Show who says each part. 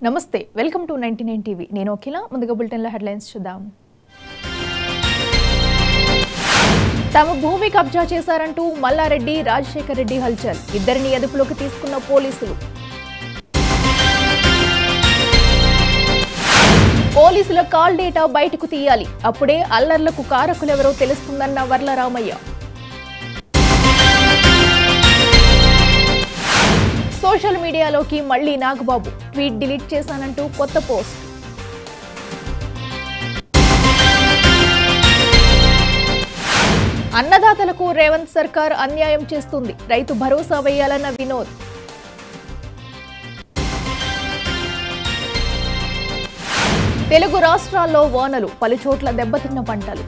Speaker 1: నమస్తే welcome to 99 TV నేను అఖిల ముందుగా బులెటిన్ల హెడ్లైన్స్ చూద్దాం తమ భూమి కబ్జా చేశారంటూ మల్లారెడ్డి రాజశేఖర్ రెడ్డి హల్చల్ ఇద్దరిని అదుపులోకి తీసుకున్న పోలీసులు పోలీసుల కాల్ డేటా బయటకు తీయాలి అప్పుడే అల్లర్లకు కారకులెవరో తెలుస్తుందన్న వర్లరామయ్య సోషల్ మీడియాలోకి మళ్లీ నాగబాబు ట్వీట్ డిలీట్ చేశానంటూ కొత్త పోస్ట్ అన్నదాతలకు రేవంత్ సర్కార్ అన్యాయం చేస్తుంది రైతు భరోసా వేయాలన్న వినోద్ తెలుగు రాష్ట్రాల్లో వానలు పలుచోట్ల దెబ్బతిన్న పంటలు